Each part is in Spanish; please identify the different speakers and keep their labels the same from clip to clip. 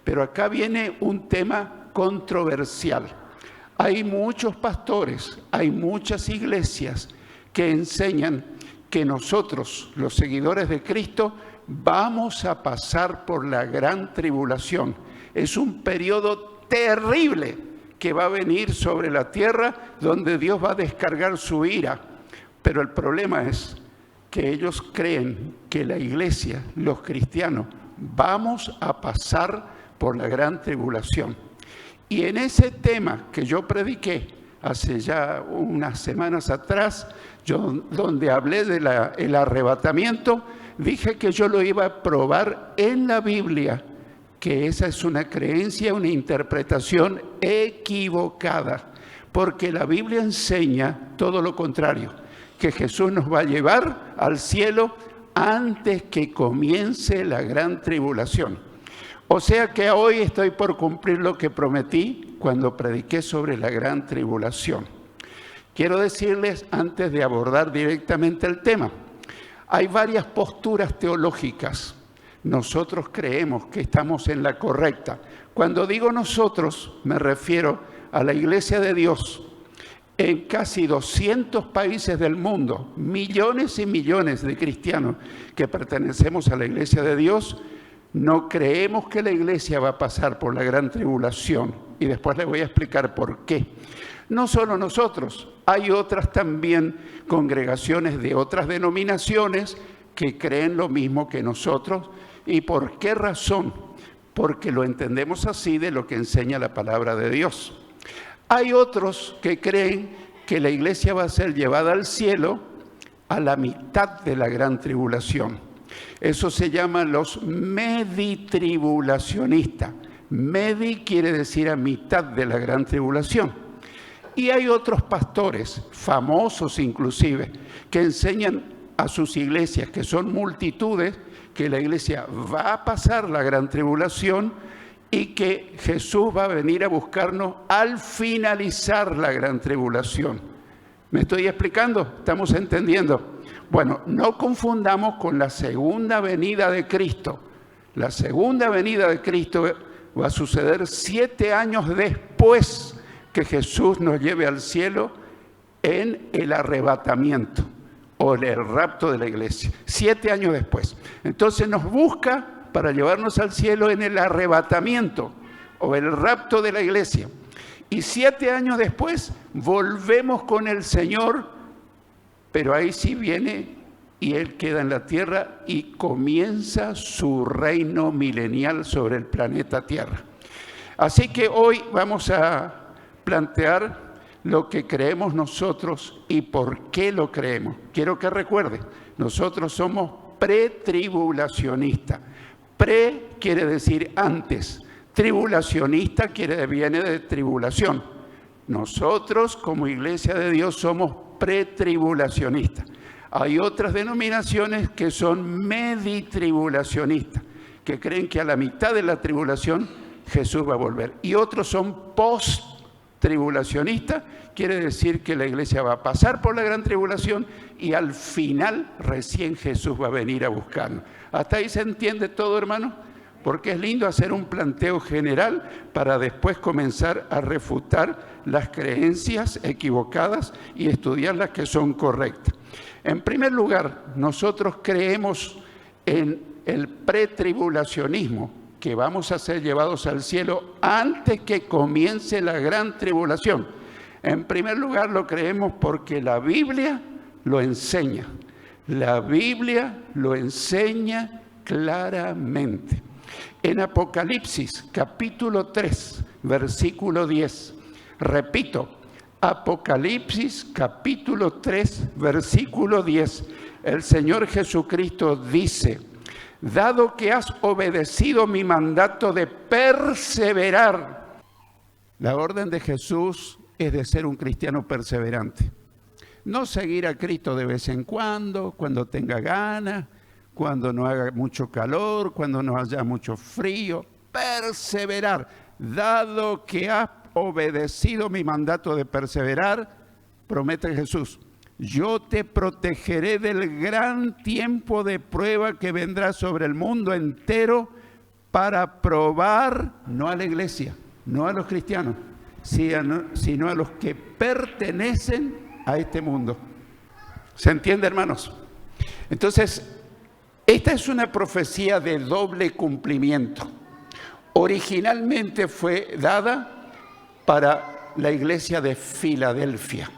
Speaker 1: Pero acá viene un tema controversial. Hay muchos pastores, hay muchas iglesias que enseñan que nosotros, los seguidores de Cristo, vamos a pasar por la gran tribulación. Es un periodo terrible que va a venir sobre la tierra, donde Dios va a descargar su ira. Pero el problema es que ellos creen que la iglesia, los cristianos, vamos a pasar por la gran tribulación. Y en ese tema que yo prediqué hace ya unas semanas atrás, donde hablé del arrebatamiento, dije que yo lo iba a probar en la Biblia, que esa es una creencia, una interpretación equivocada, porque la Biblia enseña todo lo contrario, que Jesús nos va a llevar al cielo antes que comience la gran tribulación. O sea que hoy estoy por cumplir lo que prometí cuando prediqué sobre la gran tribulación. Quiero decirles, antes de abordar directamente el tema, hay varias posturas teológicas. Nosotros creemos que estamos en la correcta. Cuando digo nosotros, me refiero a la Iglesia de Dios. En casi 200 países del mundo, millones y millones de cristianos que pertenecemos a la Iglesia de Dios, no creemos que la iglesia va a pasar por la gran tribulación. Y después les voy a explicar por qué. No solo nosotros, hay otras también congregaciones de otras denominaciones que creen lo mismo que nosotros. ¿Y por qué razón? Porque lo entendemos así de lo que enseña la palabra de Dios. Hay otros que creen que la iglesia va a ser llevada al cielo a la mitad de la gran tribulación. Eso se llama los meditribulacionistas. Medi quiere decir a mitad de la gran tribulación. Y hay otros pastores, famosos inclusive, que enseñan a sus iglesias, que son multitudes, que la iglesia va a pasar la gran tribulación y que Jesús va a venir a buscarnos al finalizar la gran tribulación. ¿Me estoy explicando? ¿Estamos entendiendo? Bueno, no confundamos con la segunda venida de Cristo. La segunda venida de Cristo va a suceder 7 años después que Jesús nos lleve al cielo en el arrebatamiento o el rapto de la iglesia. 7 años después. Entonces nos busca para llevarnos al cielo en el arrebatamiento o el rapto de la iglesia. Y 7 años después volvemos con el Señor, pero ahí sí viene y Él queda en la tierra y comienza su reino milenial sobre el planeta Tierra. Así que hoy vamos a plantear lo que creemos nosotros y por qué lo creemos. Quiero que recuerden, nosotros somos pretribulacionistas. Pre quiere decir antes, tribulacionista viene de tribulación. Nosotros como Iglesia de Dios somos pretribulacionistas. Hay otras denominaciones que son meditribulacionistas, que creen que a la mitad de la tribulación Jesús va a volver. Y otros son post-tribulacionistas, quiere decir que la iglesia va a pasar por la gran tribulación y al final recién Jesús va a venir a buscarnos. ¿Hasta ahí se entiende todo, hermano? Porque es lindo hacer un planteo general para después comenzar a refutar las creencias equivocadas y estudiar las que son correctas. En primer lugar, nosotros creemos en el pretribulacionismo, que vamos a ser llevados al cielo antes que comience la gran tribulación. En primer lugar, lo creemos porque la Biblia lo enseña. La Biblia lo enseña claramente. En Apocalipsis, capítulo 3, versículo 10, repito, Apocalipsis, capítulo 3, versículo 10, el Señor Jesucristo dice: dado que has obedecido mi mandato de perseverar. La orden de Jesús es de ser un cristiano perseverante. No seguir a Cristo de vez en cuando tenga ganas, cuando no haga mucho calor, cuando no haya mucho frío. Perseverar. Dado que has obedecido mi mandato de perseverar, promete Jesús, yo te protegeré del gran tiempo de prueba que vendrá sobre el mundo entero para probar, no a la iglesia, no a los cristianos, sino a los que pertenecen a este mundo. ¿Se entiende, hermanos? Entonces, esta es una profecía de doble cumplimiento. Originalmente fue dada para la iglesia de Filadelfia,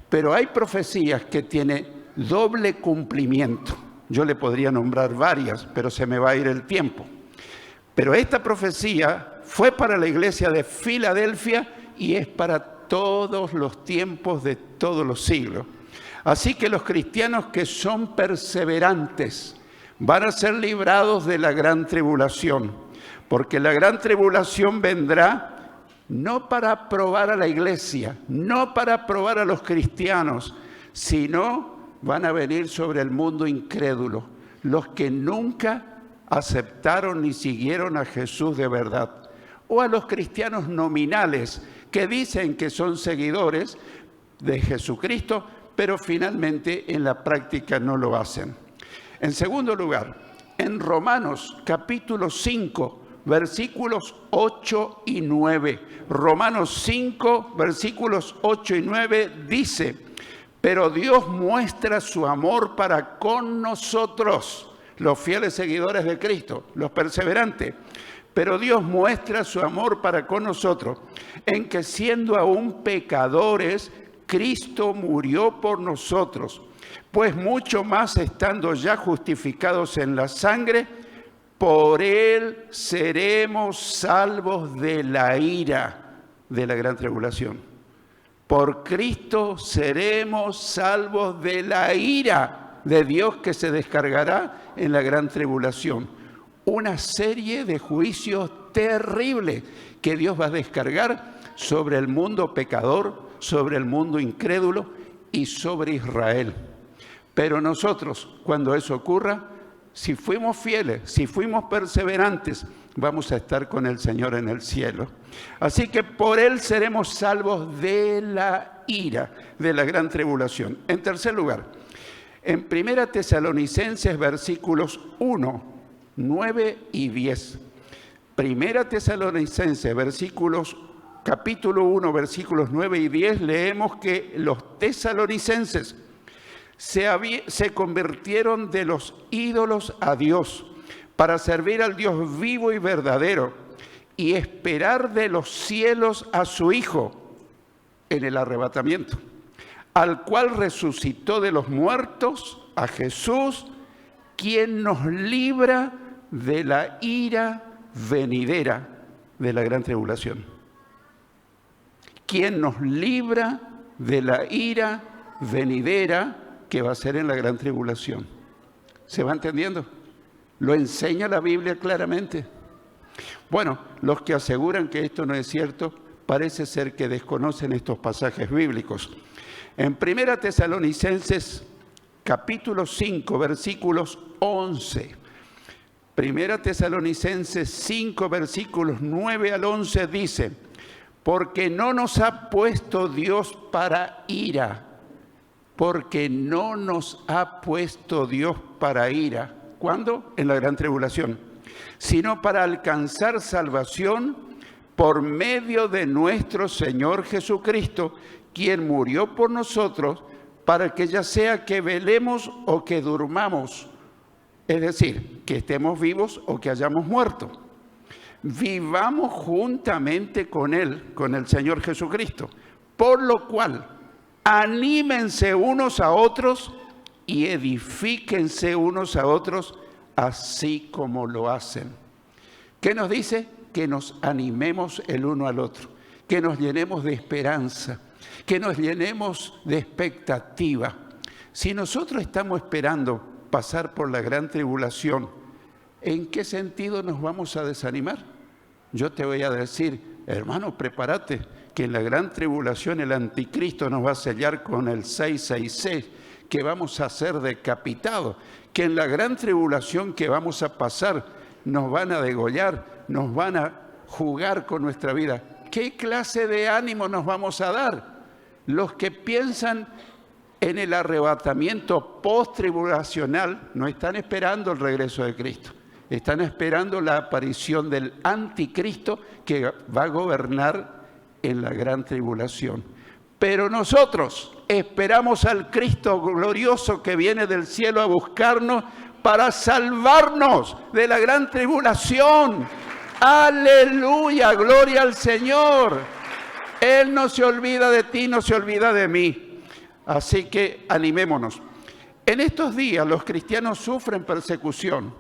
Speaker 1: pero hay profecías que tienen doble cumplimiento. Yo le podría nombrar varias, pero se me va a ir el tiempo. Pero esta profecía fue para la iglesia de Filadelfia y es para todos los tiempos de todos los siglos. Así que los cristianos que son perseverantes van a ser librados de la gran tribulación, porque la gran tribulación vendrá no para probar a la iglesia, no para probar a los cristianos, sino van a venir sobre el mundo incrédulo, los que nunca aceptaron ni siguieron a Jesús de verdad, o a los cristianos nominales que dicen que son seguidores de Jesucristo, pero finalmente en la práctica no lo hacen. En segundo lugar, en Romanos capítulo 5, versículos 8 y 9. Romanos 5, versículos 8 y 9 dice: pero Dios muestra su amor para con nosotros, los fieles seguidores de Cristo, los perseverantes. Pero Dios muestra su amor para con nosotros, en que siendo aún pecadores, Cristo murió por nosotros. Pues mucho más estando ya justificados en la sangre, por Él seremos salvos de la ira de la gran tribulación. Por Cristo seremos salvos de la ira de Dios que se descargará en la gran tribulación. Una serie de juicios terribles que Dios va a descargar sobre el mundo pecador, sobre el mundo incrédulo y sobre Israel. Pero nosotros, cuando eso ocurra, si fuimos fieles, si fuimos perseverantes, vamos a estar con el Señor en el cielo. Así que por Él seremos salvos de la ira, de la gran tribulación. En tercer lugar, en 1 Tesalonicenses versículos 1, 9 y 10. 1 Tesalonicenses capítulo 1, versículos 9 y 10, leemos que los tesalonicenses se convirtieron de los ídolos a Dios para servir al Dios vivo y verdadero y esperar de los cielos a su Hijo en el arrebatamiento, al cual resucitó de los muertos, a Jesús, quien nos libra de la ira venidera de la gran tribulación. Quien nos libra de la ira venidera que va a ser en la gran tribulación. ¿Se va entendiendo? Lo enseña la Biblia claramente. Bueno, los que aseguran que esto no es cierto, parece ser que desconocen estos pasajes bíblicos. En 1 Tesalonicenses capítulo 5, versículos 11. 1 Tesalonicenses 5, versículos 9 al 11 dice: porque no nos ha puesto Dios para ira. Porque no nos ha puesto Dios para ira. ¿Cuándo? En la gran tribulación. Sino para alcanzar salvación por medio de nuestro Señor Jesucristo, quien murió por nosotros, para que ya sea que velemos o que durmamos, es decir, que estemos vivos o que hayamos muerto, vivamos juntamente con Él, con el Señor Jesucristo. Por lo cual, anímense unos a otros y edifíquense unos a otros, así como lo hacen. ¿Qué nos dice? Que nos animemos el uno al otro, que nos llenemos de esperanza, que nos llenemos de expectativa. Si nosotros estamos esperando pasar por la gran tribulación, ¿en qué sentido nos vamos a desanimar? Yo te voy a decir, hermano, prepárate, que en la gran tribulación el anticristo nos va a sellar con el 666, que vamos a ser decapitados, que en la gran tribulación que vamos a pasar nos van a degollar, nos van a jugar con nuestra vida. ¿Qué clase de ánimo nos vamos a dar? Los que piensan en el arrebatamiento post-tribulacional no están esperando el regreso de Cristo. Están esperando la aparición del anticristo que va a gobernar en la gran tribulación. Pero nosotros esperamos al Cristo glorioso que viene del cielo a buscarnos para salvarnos de la gran tribulación. ¡Aleluya! ¡Gloria al Señor! Él no se olvida de ti, no se olvida de mí. Así que animémonos. En estos días los cristianos sufren persecución.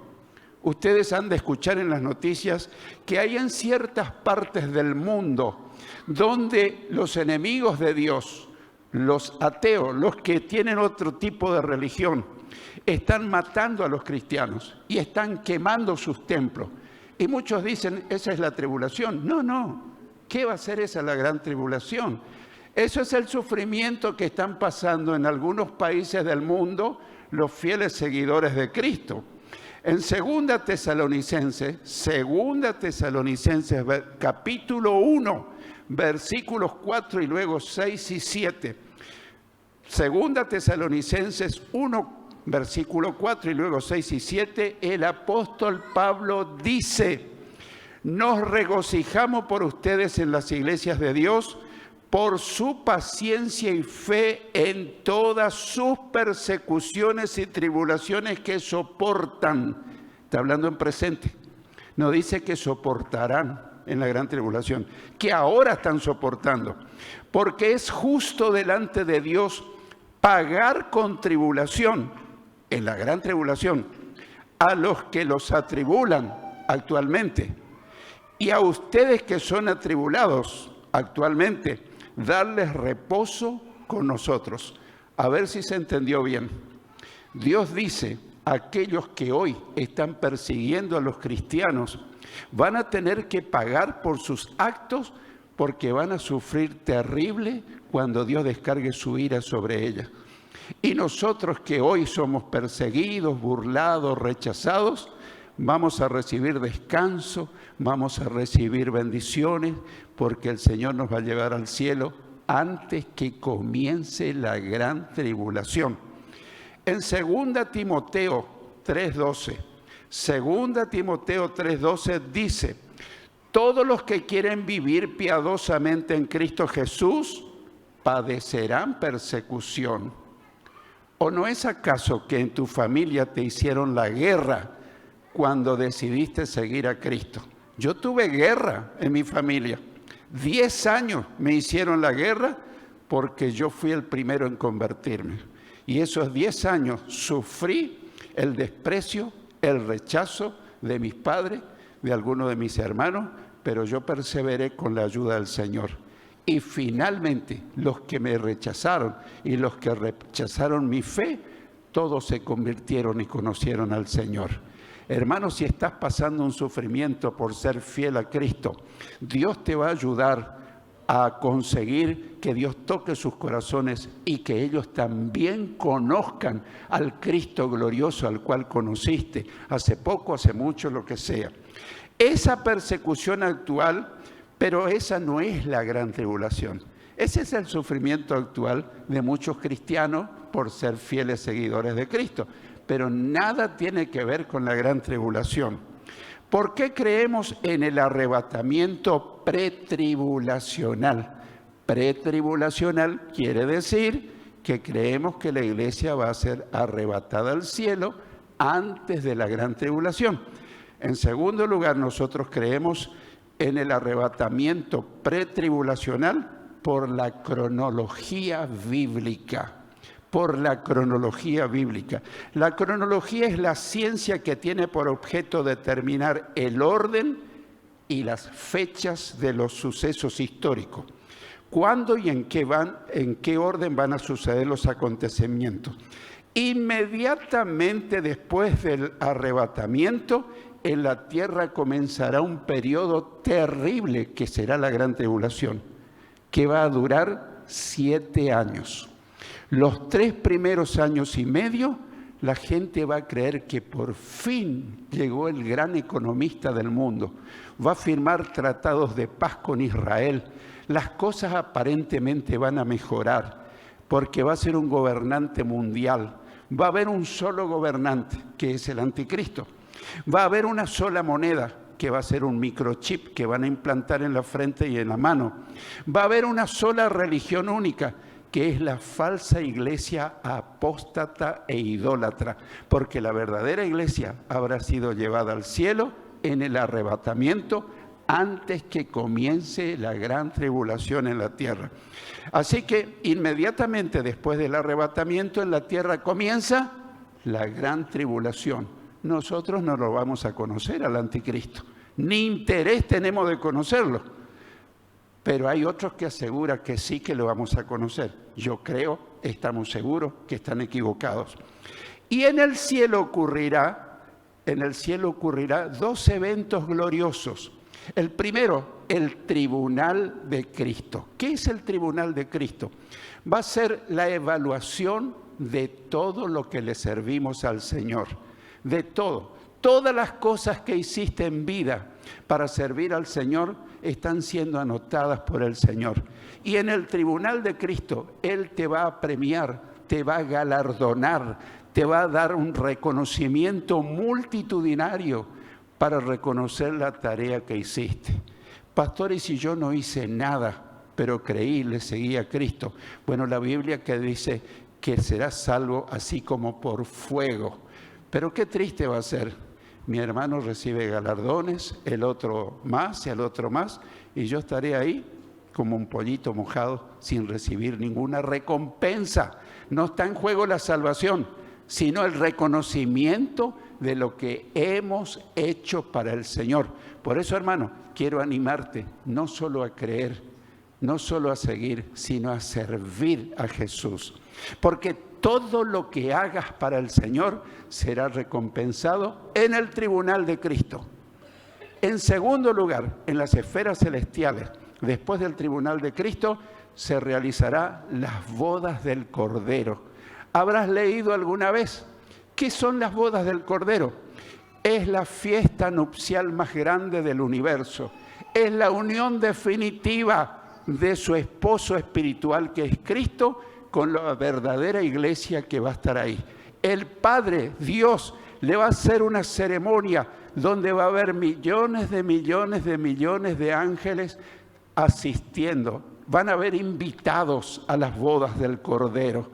Speaker 1: Ustedes han de escuchar en las noticias que hay en ciertas partes del mundo donde los enemigos de Dios, los ateos, los que tienen otro tipo de religión, están matando a los cristianos y están quemando sus templos. Y muchos dicen, esa es la tribulación. No. ¿Qué va a ser esa la gran tribulación? Eso es el sufrimiento que están pasando en algunos países del mundo los fieles seguidores de Cristo. En 2 Tesalonicenses, capítulo 1, versículos 4 y luego 6 y 7. 2 Tesalonicenses 1, versículo 4 y luego 6 y 7, el apóstol Pablo dice: nos regocijamos por ustedes en las iglesias de Dios, por su paciencia y fe en todas sus persecuciones y tribulaciones que soportan. Está hablando en presente. No dice que soportarán en la gran tribulación, que ahora están soportando. Porque es justo delante de Dios pagar con tribulación, en la gran tribulación, a los que los atribulan actualmente. Y a ustedes que son atribulados actualmente, darles reposo con nosotros. A ver si se entendió bien. Dios dice, aquellos que hoy están persiguiendo a los cristianos van a tener que pagar por sus actos, porque van a sufrir terrible cuando Dios descargue su ira sobre ellas. Y nosotros que hoy somos perseguidos, burlados, rechazados, vamos a recibir descanso, vamos a recibir bendiciones, porque el Señor nos va a llevar al cielo antes que comience la gran tribulación. En 2 Timoteo 3:12, 2 Timoteo 3:12 dice: todos los que quieren vivir piadosamente en Cristo Jesús padecerán persecución. ¿O no es acaso que en tu familia te hicieron la guerra cuando decidiste seguir a Cristo? Yo tuve guerra en mi familia. 10 años me hicieron la guerra porque yo fui el primero en convertirme. Y esos 10 años sufrí el desprecio, el rechazo de mis padres, de algunos de mis hermanos, pero yo perseveré con la ayuda del Señor. Y finalmente los que me rechazaron y los que rechazaron mi fe, todos se convirtieron y conocieron al Señor. Hermanos, si estás pasando un sufrimiento por ser fiel a Cristo, Dios te va a ayudar a conseguir que Dios toque sus corazones y que ellos también conozcan al Cristo glorioso al cual conociste hace poco, hace mucho, lo que sea. Esa persecución actual, pero esa no es la gran tribulación. Ese es el sufrimiento actual de muchos cristianos por ser fieles seguidores de Cristo. Pero nada tiene que ver con la gran tribulación. ¿Por qué creemos en el arrebatamiento pretribulacional? Pretribulacional quiere decir que creemos que la iglesia va a ser arrebatada al cielo antes de la gran tribulación. En segundo lugar, nosotros creemos en el arrebatamiento pretribulacional por la cronología bíblica. Por la cronología bíblica. La cronología es la ciencia que tiene por objeto determinar el orden y las fechas de los sucesos históricos. ¿Cuándo y en qué orden van a suceder los acontecimientos? Inmediatamente después del arrebatamiento, en la tierra comenzará un periodo terrible que será la gran tribulación, que va a durar 7 años. Los 3 primeros años y medio, la gente va a creer que por fin llegó el gran economista del mundo. Va a firmar tratados de paz con Israel. Las cosas aparentemente van a mejorar porque va a ser un gobernante mundial. Va a haber un solo gobernante, que es el anticristo. Va a haber una sola moneda, que va a ser un microchip que van a implantar en la frente y en la mano. Va a haber una sola religión única, que es la falsa iglesia apóstata e idólatra, porque la verdadera iglesia habrá sido llevada al cielo en el arrebatamiento antes que comience la gran tribulación en la tierra. Así que inmediatamente después del arrebatamiento en la tierra comienza la gran tribulación. Nosotros no lo vamos a conocer al anticristo, ni interés tenemos de conocerlo, pero hay otros que aseguran que sí que lo vamos a conocer. Yo creo, estamos seguros que están equivocados. Y en el cielo ocurrirá dos eventos gloriosos. El primero, el tribunal de Cristo. ¿Qué es el tribunal de Cristo? Va a ser la evaluación de todo lo que le servimos al Señor, de todo. Todas las cosas que hiciste en vida para servir al Señor están siendo anotadas por el Señor. Y en el tribunal de Cristo, Él te va a premiar, te va a galardonar, te va a dar un reconocimiento multitudinario para reconocer la tarea que hiciste. Pastor, ¿y si yo no hice nada, pero creí y le seguí a Cristo? Bueno, la Biblia que dice que serás salvo así como por fuego. Pero qué triste va a ser. Mi hermano recibe galardones, el otro más y el otro más, y yo estaré ahí como un pollito mojado sin recibir ninguna recompensa. No está en juego la salvación, sino el reconocimiento de lo que hemos hecho para el Señor. Por eso, hermano, quiero animarte no solo a creer, no solo a seguir, sino a servir a Jesús. Porque todo lo que hagas para el Señor será recompensado en el tribunal de Cristo. En segundo lugar, en las esferas celestiales, después del tribunal de Cristo, se realizará las bodas del Cordero. ¿Habrás leído alguna vez qué son las bodas del Cordero? Es la fiesta nupcial más grande del universo. Es la unión definitiva de su esposo espiritual, que es Cristo, con la verdadera iglesia que va a estar ahí. El Padre, Dios, le va a hacer una ceremonia donde va a haber millones de ángeles asistiendo. Van a haber invitados a las bodas del Cordero.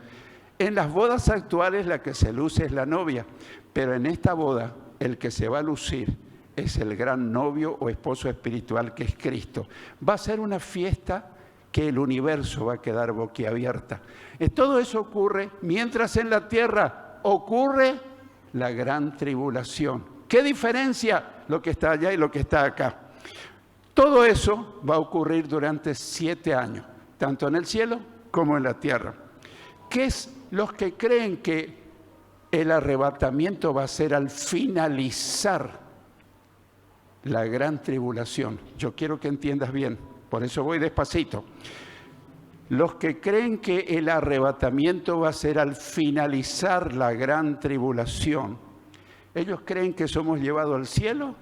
Speaker 1: En las bodas actuales la que se luce es la novia, pero en esta boda el que se va a lucir es el gran novio o esposo espiritual, que es Cristo. Va a ser una fiesta que el universo va a quedar boquiabierta. Todo eso ocurre mientras en la tierra ocurre la gran tribulación. ¿Qué diferencia lo que está allá y lo que está acá? Todo eso va a ocurrir durante 7 años, tanto en el cielo como en la tierra. ¿Qué es los que creen que el arrebatamiento va a ser al finalizar la gran tribulación? Yo quiero que entiendas bien, por eso voy despacito. Los que creen que el arrebatamiento va a ser al finalizar la gran tribulación, ellos creen que somos llevados al cielo,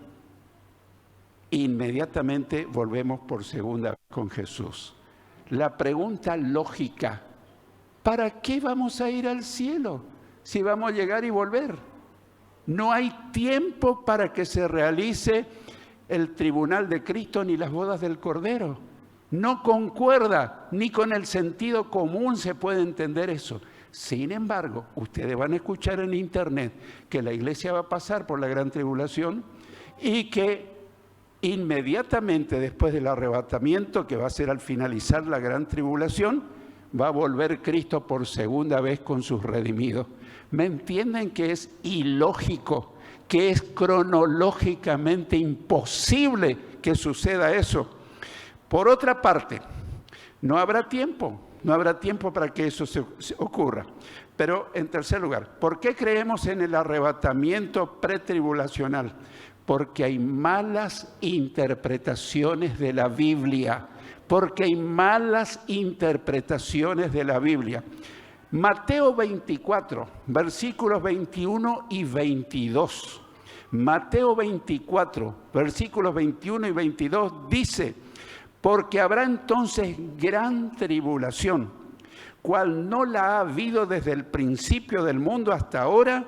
Speaker 1: inmediatamente volvemos por segunda vez con Jesús. La pregunta lógica: ¿para qué vamos a ir al cielo si vamos a llegar y volver? No hay tiempo para que se realice el tribunal de Cristo ni las bodas del Cordero. No concuerda, ni con el sentido común se puede entender eso. Sin embargo, ustedes van a escuchar en internet que la iglesia va a pasar por la gran tribulación y que inmediatamente después del arrebatamiento, que va a ser al finalizar la gran tribulación, va a volver Cristo por segunda vez con sus redimidos. ¿Me entienden que es ilógico, que es cronológicamente imposible que suceda eso? Por otra parte, no habrá tiempo para que eso se ocurra. Pero en tercer lugar, ¿por qué creemos en el arrebatamiento pretribulacional? Porque hay malas interpretaciones de la Biblia. Porque hay malas interpretaciones de la Biblia. Mateo 24, versículos 21 y 22. Mateo 24, versículos 21 y 22 dice: porque habrá entonces gran tribulación, cual no la ha habido desde el principio del mundo hasta ahora,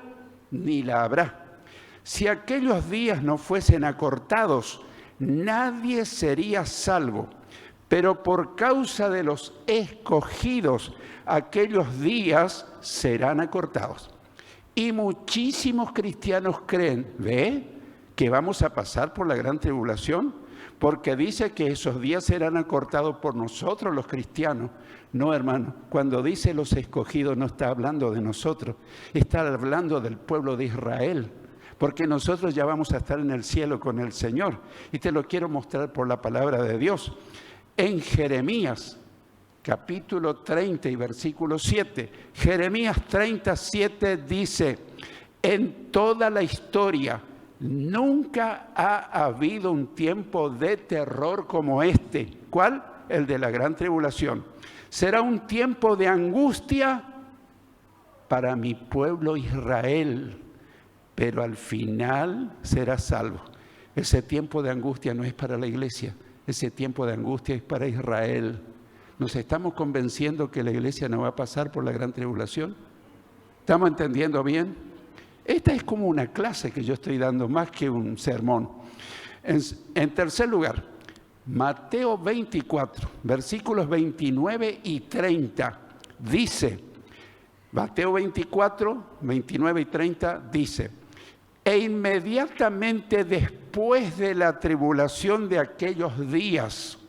Speaker 1: ni la habrá. Si aquellos días no fuesen acortados, nadie sería salvo. Pero por causa de los escogidos, aquellos días serán acortados. Y muchísimos cristianos creen, ¿ve?, que vamos a pasar por la gran tribulación, porque dice que esos días serán acortados por nosotros los cristianos. No, hermano, cuando dice los escogidos no está hablando de nosotros, está hablando del pueblo de Israel, porque nosotros ya vamos a estar en el cielo con el Señor. Y te lo quiero mostrar por la palabra de Dios. En Jeremías, capítulo 30 y versículo 7, Jeremías 37 dice, en toda la historia nunca ha habido un tiempo de terror como este. ¿Cuál? El de la gran tribulación. Será un tiempo de angustia para mi pueblo Israel, pero al final será salvo. Ese tiempo de angustia no es para la iglesia, ese tiempo de angustia es para Israel. ¿Nos estamos convenciendo que la iglesia no va a pasar por la gran tribulación? ¿Estamos entendiendo bien? Esta es como una clase que yo estoy dando, más que un sermón. En tercer lugar, Mateo 24, versículos 29 y 30, dice, Mateo 24, 29 y 30 dice, e inmediatamente después de la tribulación de aquellos días,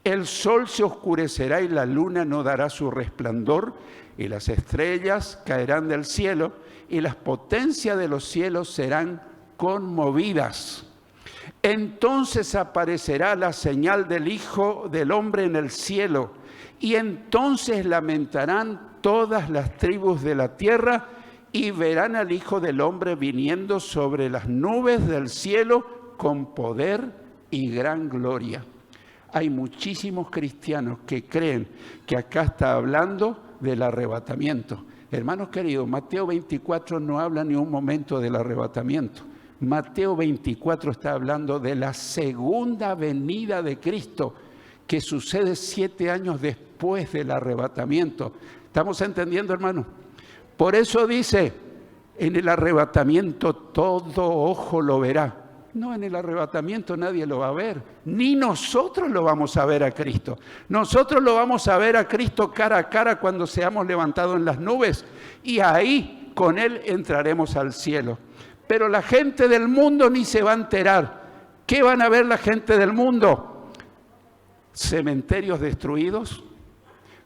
Speaker 1: el sol se oscurecerá y la luna no dará su resplandor, y las estrellas caerán del cielo, y las potencias de los cielos serán conmovidas. Entonces aparecerá la señal del Hijo del Hombre en el cielo, y entonces lamentarán todas las tribus de la tierra, y verán al Hijo del Hombre viniendo sobre las nubes del cielo con poder y gran gloria. Hay muchísimos cristianos que creen que acá está hablando del arrebatamiento. Hermanos queridos, Mateo 24 no habla ni un momento del arrebatamiento. Mateo 24 está hablando de la segunda venida de Cristo, que sucede 7 años después del arrebatamiento. ¿Estamos entendiendo, hermano? Por eso dice, en el arrebatamiento todo ojo lo verá. No, en el arrebatamiento nadie lo va a ver, ni nosotros lo vamos a ver a Cristo. Nosotros lo vamos a ver a Cristo cara a cara cuando seamos levantados en las nubes, y ahí con Él entraremos al cielo. Pero la gente del mundo ni se va a enterar. ¿Qué van a ver la gente del mundo? Cementerios destruidos,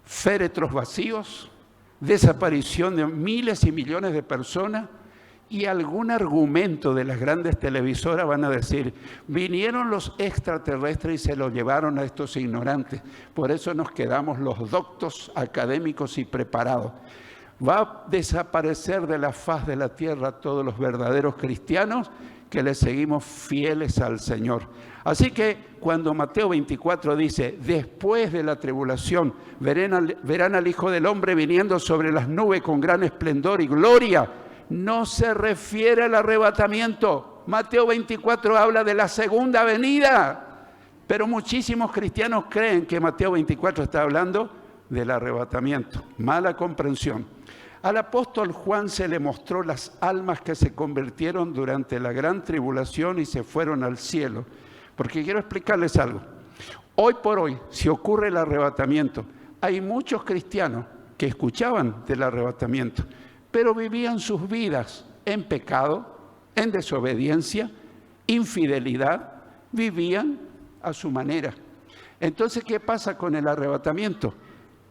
Speaker 1: féretros vacíos, desaparición de miles y millones de personas, y algún argumento de las grandes televisoras van a decir, vinieron los extraterrestres y se los llevaron a estos ignorantes. Por eso nos quedamos los doctos académicos y preparados. Va a desaparecer de la faz de la tierra todos los verdaderos cristianos que le seguimos fieles al Señor. Así que cuando Mateo 24 dice, después de la tribulación verán al Hijo del Hombre viniendo sobre las nubes con gran esplendor y gloria, no se refiere al arrebatamiento. Mateo 24 habla de la segunda venida, pero muchísimos cristianos creen que Mateo 24 está hablando del arrebatamiento. Mala comprensión. Al apóstol Juan se le mostró las almas que se convirtieron durante la gran tribulación y se fueron al cielo. Porque quiero explicarles algo. Hoy por hoy, si ocurre el arrebatamiento, hay muchos cristianos que escuchaban del arrebatamiento, pero vivían sus vidas en pecado, en desobediencia, infidelidad, vivían a su manera. Entonces, ¿qué pasa con el arrebatamiento?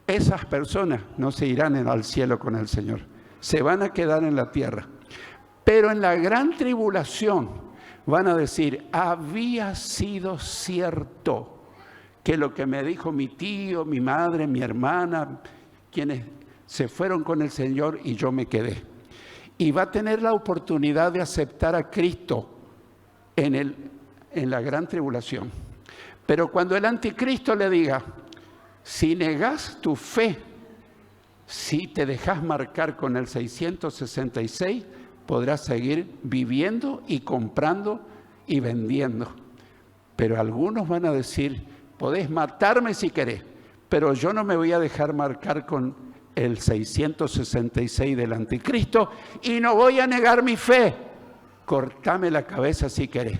Speaker 1: Esas personas no se irán al cielo con el Señor, se van a quedar en la tierra. Pero en la gran tribulación van a decir, había sido cierto que lo que me dijo mi tío, mi madre, mi hermana, quienes se fueron con el Señor y yo me quedé. Y va a tener la oportunidad de aceptar a Cristo en la gran tribulación. Pero cuando el anticristo le diga, si negás tu fe, si te dejas marcar con el 666, podrás seguir viviendo y comprando y vendiendo. Pero algunos van a decir, podés matarme si querés, pero yo no me voy a dejar marcar con el 666 del anticristo y no voy a negar mi fe. cortame la cabeza si querés.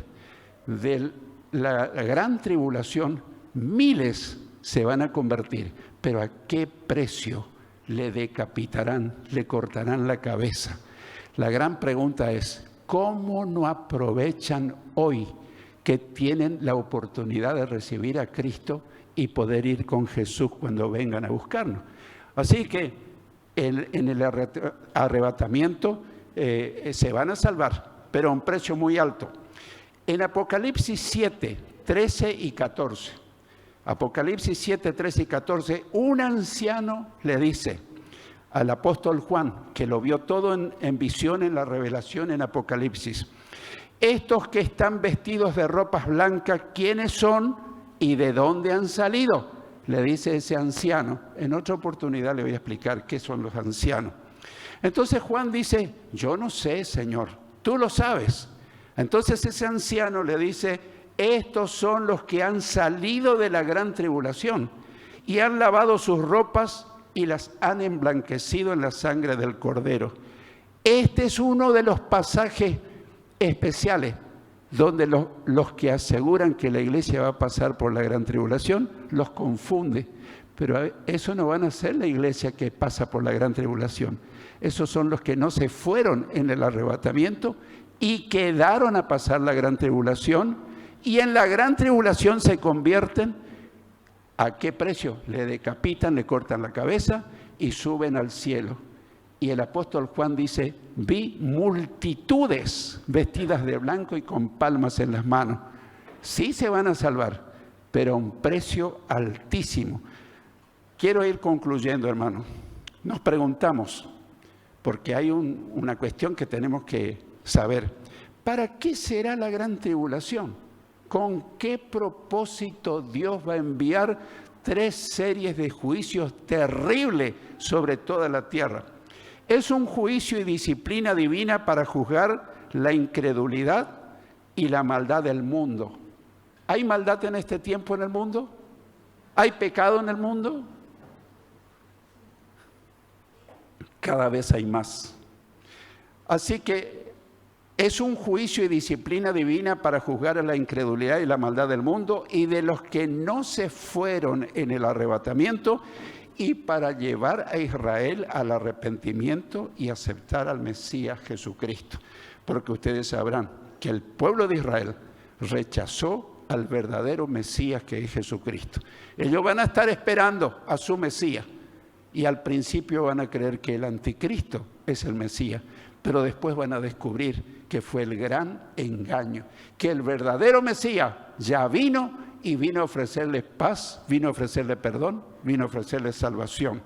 Speaker 1: De la gran tribulación, miles se van a convertir, pero ¿a qué precio le decapitarán, le cortarán la cabeza? La gran pregunta es, ¿cómo no aprovechan hoy que tienen la oportunidad de recibir a Cristo y poder ir con Jesús cuando vengan a buscarnos? Así que en el arrebatamiento se van a salvar, pero a un precio muy alto. En Apocalipsis 7, 13 y 14, Apocalipsis 7, 13 y 14, un anciano le dice al apóstol Juan, que lo vio todo en visión, en la revelación en Apocalipsis: estos que están vestidos de ropas blancas, ¿quiénes son y de dónde han salido? Le dice ese anciano. En otra oportunidad le voy a explicar qué son los ancianos. Entonces Juan dice, yo no sé, Señor, tú lo sabes. Entonces ese anciano le dice, estos son los que han salido de la gran tribulación y han lavado sus ropas y las han emblanquecido en la sangre del Cordero. Este es uno de los pasajes especiales donde los que aseguran que la iglesia va a pasar por la gran tribulación los confunde. Pero eso no van a ser la iglesia que pasa por la gran tribulación. Esos son los que no se fueron en el arrebatamiento y quedaron a pasar la gran tribulación, y en la gran tribulación se convierten, ¿a qué precio? Le decapitan, le cortan la cabeza y suben al cielo. Y el apóstol Juan dice, vi multitudes vestidas de blanco y con palmas en las manos. Sí se van a salvar, pero a un precio altísimo. Quiero ir concluyendo, hermano. Nos preguntamos, porque hay una cuestión que tenemos que saber. ¿Para qué será la gran tribulación? ¿Con qué propósito Dios va a enviar 3 series de juicios terribles sobre toda la tierra? Es un juicio y disciplina divina para juzgar la incredulidad y la maldad del mundo. ¿Hay maldad en este tiempo en el mundo? ¿Hay pecado en el mundo? Cada vez hay más. Así que es un juicio y disciplina divina para juzgar a la incredulidad y la maldad del mundo y de los que no se fueron en el arrebatamiento, y para llevar a Israel al arrepentimiento y aceptar al Mesías Jesucristo. Porque ustedes sabrán que el pueblo de Israel rechazó al verdadero Mesías, que es Jesucristo. Ellos van a estar esperando a su Mesías y al principio van a creer que el anticristo es el Mesías, pero después van a descubrir que fue el gran engaño, que el verdadero Mesías ya vino y vino a ofrecerles paz, vino a ofrecerles perdón, vino a ofrecerles salvación.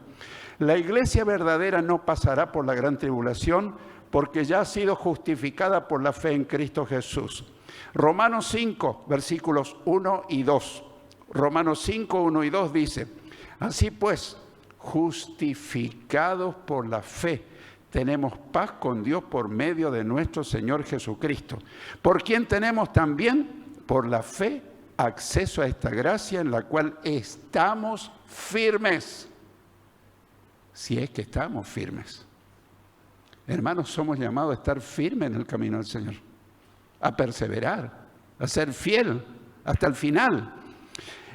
Speaker 1: La iglesia verdadera no pasará por la gran tribulación porque ya ha sido justificada por la fe en Cristo Jesús. Romanos 5, versículos 1 y 2. Romanos 5, 1 y 2 dice, así pues, justificados por la fe, tenemos paz con Dios por medio de nuestro Señor Jesucristo, por quien tenemos también, por la fe, acceso a esta gracia en la cual estamos firmes. Si es que estamos firmes. Hermanos, somos llamados a estar firmes en el camino del Señor, a perseverar, a ser fiel hasta el final.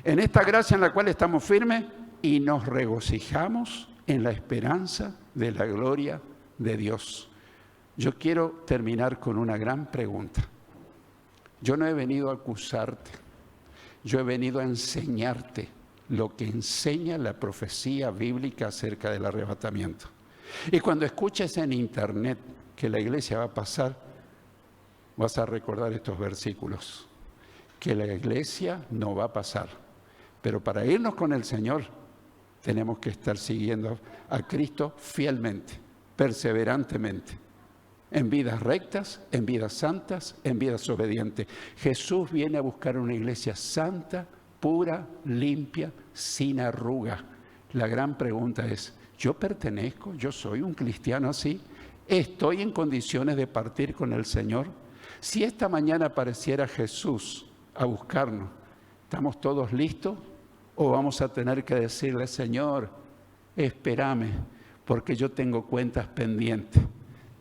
Speaker 1: En esta gracia en la cual estamos firmes y nos regocijamos en la esperanza de la gloria de Dios. Yo quiero terminar con una gran pregunta. Yo no he venido a acusarte. Yo he venido a enseñarte lo que enseña la profecía bíblica acerca del arrebatamiento. Y cuando escuches en internet que la iglesia va a pasar, vas a recordar estos versículos. Que la iglesia no va a pasar. Pero para irnos con el Señor, tenemos que estar siguiendo a Cristo fielmente, perseverantemente. En vidas rectas, en vidas santas, en vidas obedientes. Jesús viene a buscar una iglesia santa, pura, limpia, sin arruga. La gran pregunta es, ¿yo pertenezco? ¿Yo soy un cristiano así? ¿Estoy en condiciones de partir con el Señor? Si esta mañana apareciera Jesús a buscarnos, ¿estamos todos listos? ¿O vamos a tener que decirle, Señor, espérame, porque yo tengo cuentas pendientes?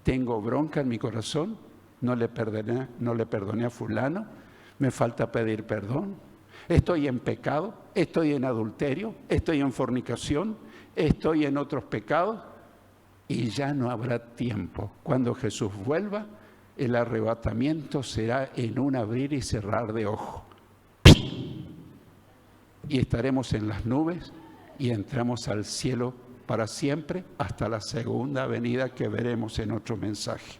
Speaker 1: Tengo bronca en mi corazón, no le perdoné a fulano, me falta pedir perdón, estoy en pecado, estoy en adulterio, estoy en fornicación, estoy en otros pecados, y ya no habrá tiempo. Cuando Jesús vuelva, el arrebatamiento será en un abrir y cerrar de ojos. Y estaremos en las nubes y entramos al cielo para siempre hasta la segunda venida que veremos en otro mensaje.